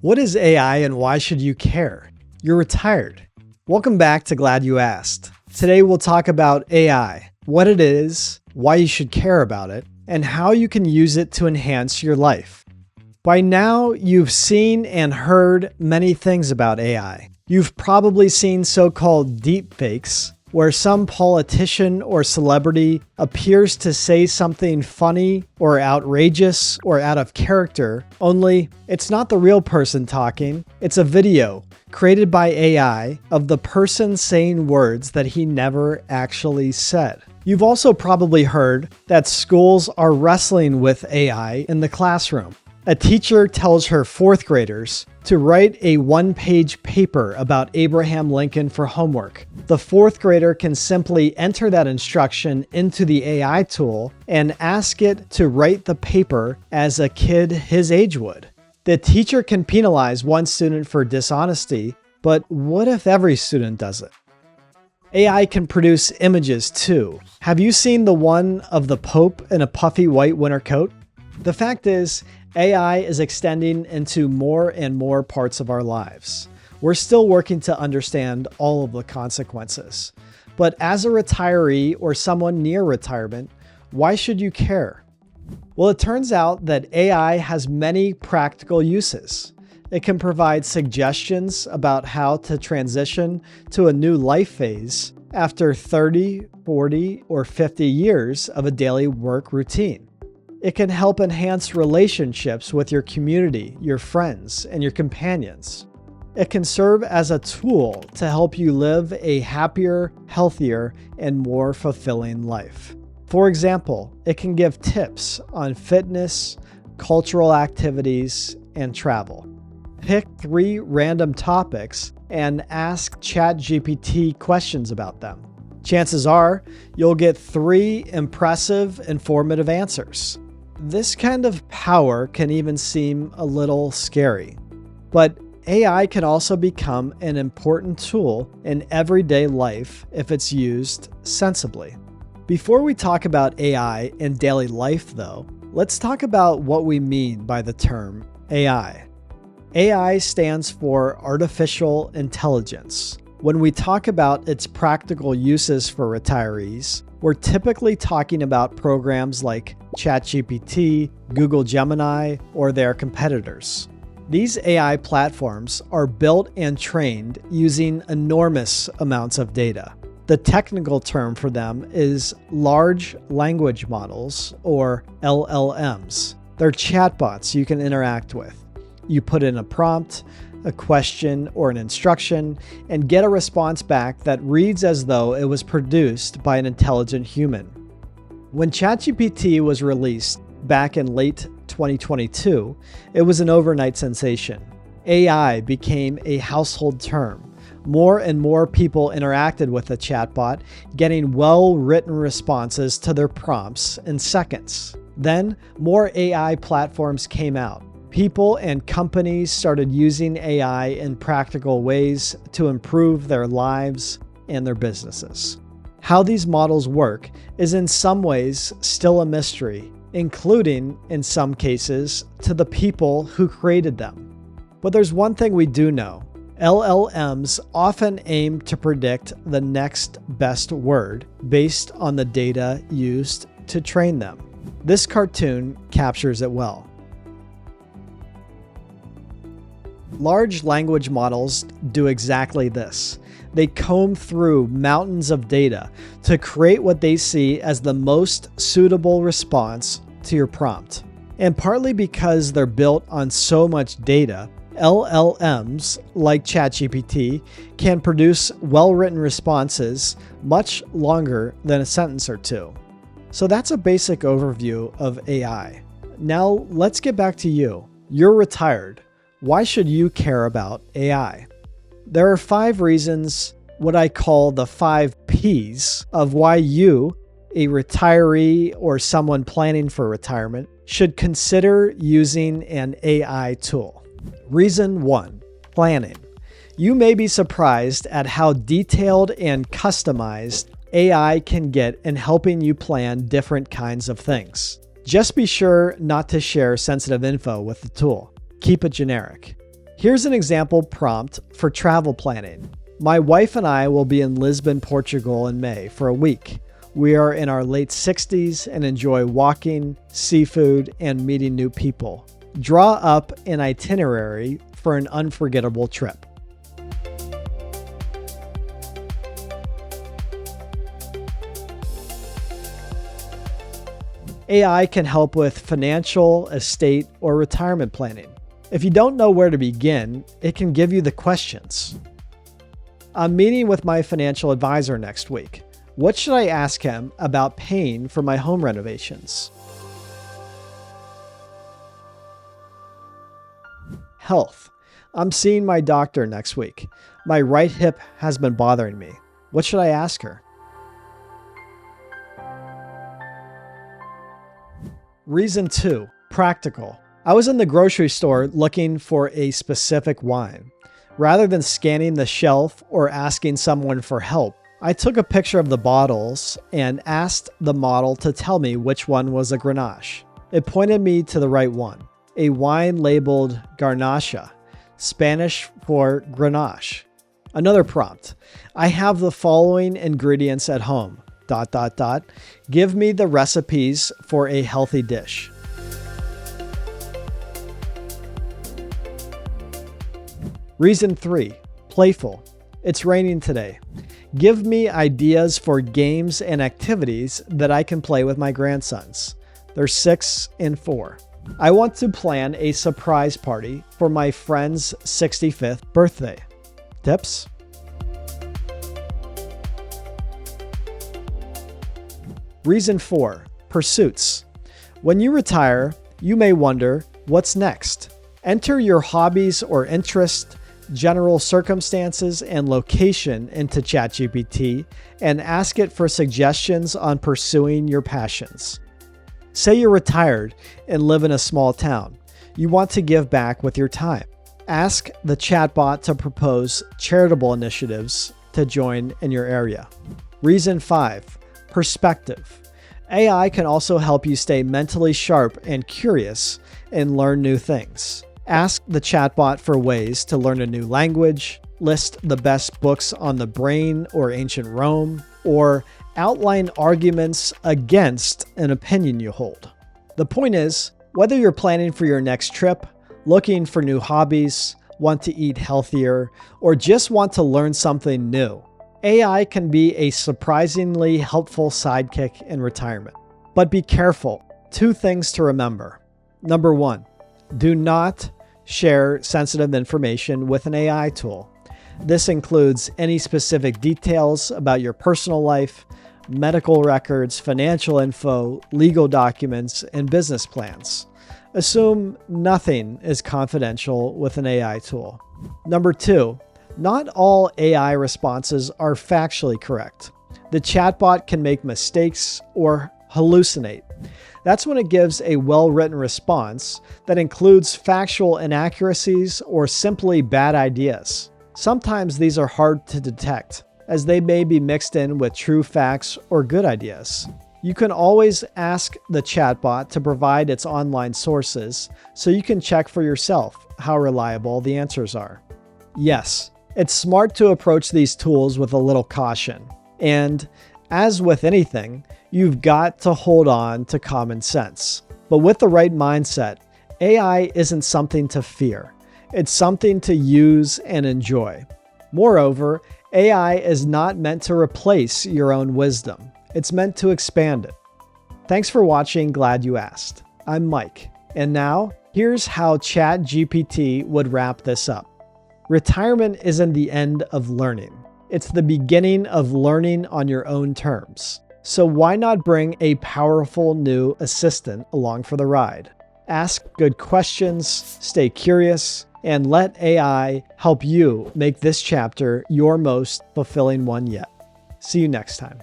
What is AI and why should you care? You're retired. Welcome back to Glad You Asked. Today we'll talk about AI, what it is, why you should care about it, and how you can use it to enhance your life. By now, you've seen and heard many things about AI. You've probably seen so-called deepfakes, where some politician or celebrity appears to say something funny or outrageous or out of character, only it's not the real person talking, it's a video created by AI of the person saying words that he never actually said. You've also probably heard that schools are wrestling with AI in the classroom. A teacher tells her fourth graders to write a one-page paper about Abraham Lincoln for homework. The fourth grader can simply enter that instruction into the AI tool and ask it to write the paper as a kid his age would. The teacher can penalize one student for dishonesty, but what if every student does it? AI can produce images too. Have you seen the one of the Pope in a puffy white winter coat? The fact is, AI is extending into more and more parts of our lives. We're still working to understand all of the consequences. But as a retiree or someone near retirement, why should you care? Well, it turns out that AI has many practical uses. It can provide suggestions about how to transition to a new life phase after 30, 40, or 50 years of a daily work routine. It can help enhance relationships with your community, your friends, and your companions. It can serve as a tool to help you live a happier, healthier, and more fulfilling life. For example, it can give tips on fitness, cultural activities, and travel. Pick 3 random topics and ask ChatGPT questions about them. Chances are you'll get 3 impressive, informative answers. This kind of power can even seem a little scary, but AI can also become an important tool in everyday life if it's used sensibly. Before we talk about AI in daily life though, let's talk about what we mean by the term AI. AI stands for Artificial Intelligence. When we talk about its practical uses for retirees, we're typically talking about programs like ChatGPT, Google Gemini, or their competitors. These AI platforms are built and trained using enormous amounts of data. The technical term for them is large language models, or LLMs. They're chatbots you can interact with. You put in a prompt, a question, or an instruction, and get a response back that reads as though it was produced by an intelligent human. When ChatGPT was released back in late 2022, it was an overnight sensation. AI became a household term. More and more people interacted with the chatbot, getting well-written responses to their prompts in seconds. Then, more AI platforms came out. People and companies started using AI in practical ways to improve their lives and their businesses. How these models work is in some ways still a mystery, including, in some cases, to the people who created them. But there's one thing we do know. LLMs often aim to predict the next best word based on the data used to train them. This cartoon captures it well. Large language models do exactly this. They comb through mountains of data to create what they see as the most suitable response to your prompt. And partly because they're built on so much data, LLMs, like ChatGPT, can produce well-written responses much longer than a sentence or two. So that's a basic overview of AI. Now let's get back to you. You're retired. Why should you care about AI? There are 5 reasons, what I call the 5 Ps, of why you, a retiree or someone planning for retirement, should consider using an AI tool. Reason 1, planning. You may be surprised at how detailed and customized AI can get in helping you plan different kinds of things. Just be sure not to share sensitive info with the tool. Keep it generic. Here's an example prompt for travel planning. My wife and I will be in Lisbon, Portugal in May for a week. We are in our late 60s and enjoy walking, seafood, and meeting new people. Draw up an itinerary for an unforgettable trip. AI can help with financial, estate, or retirement planning. If you don't know where to begin, it can give you the questions. I'm meeting with my financial advisor next week. What should I ask him about paying for my home renovations? Health. I'm seeing my doctor next week. My right hip has been bothering me. What should I ask her? Reason 2. Practical. I was in the grocery store looking for a specific wine. Rather than scanning the shelf or asking someone for help, I took a picture of the bottles and asked the model to tell me which one was a Grenache. It pointed me to the right one, a wine labeled Garnacha, Spanish for Grenache. Another prompt. I have the following ingredients at home. ... Give me the recipes for a healthy dish. Reason 3. Playful. It's raining today. Give me ideas for games and activities that I can play with my grandsons. They're 6 and 4. I want to plan a surprise party for my friend's 65th birthday. Tips? Reason 4. Pursuits. When you retire, you may wonder, what's next? Enter your hobbies or interests, general circumstances, and location into ChatGPT and ask it for suggestions on pursuing your passions. Say you're retired and live in a small town. You want to give back with your time. Ask the chatbot to propose charitable initiatives to join in your area. Reason 5. Perspective. AI can also help you stay mentally sharp and curious and learn new things. Ask the chatbot for ways to learn a new language, list the best books on the brain or ancient Rome, or outline arguments against an opinion you hold. The point is, whether you're planning for your next trip, looking for new hobbies, want to eat healthier, or just want to learn something new, AI can be a surprisingly helpful sidekick in retirement. But be careful. 2 things to remember. Number 1, do not share sensitive information with an AI tool. This includes any specific details about your personal life, medical records, financial info, legal documents, and business plans. Assume nothing is confidential with an AI tool. Number 2, not all AI responses are factually correct. The chatbot can make mistakes or hallucinate. That's when it gives a well-written response that includes factual inaccuracies or simply bad ideas. Sometimes these are hard to detect, as they may be mixed in with true facts or good ideas. You can always ask the chatbot to provide its online sources so you can check for yourself how reliable the answers are. Yes, it's smart to approach these tools with a little caution. And as with anything, you've got to hold on to common sense. But with the right mindset, AI isn't something to fear. It's something to use and enjoy. Moreover, AI is not meant to replace your own wisdom. It's meant to expand it. Thanks for watching Glad You Asked. I'm Mike. And now, here's how ChatGPT would wrap this up. Retirement isn't the end of learning. It's the beginning of learning on your own terms. So why not bring a powerful new assistant along for the ride? Ask good questions, stay curious, and let AI help you make this chapter your most fulfilling one yet. See you next time.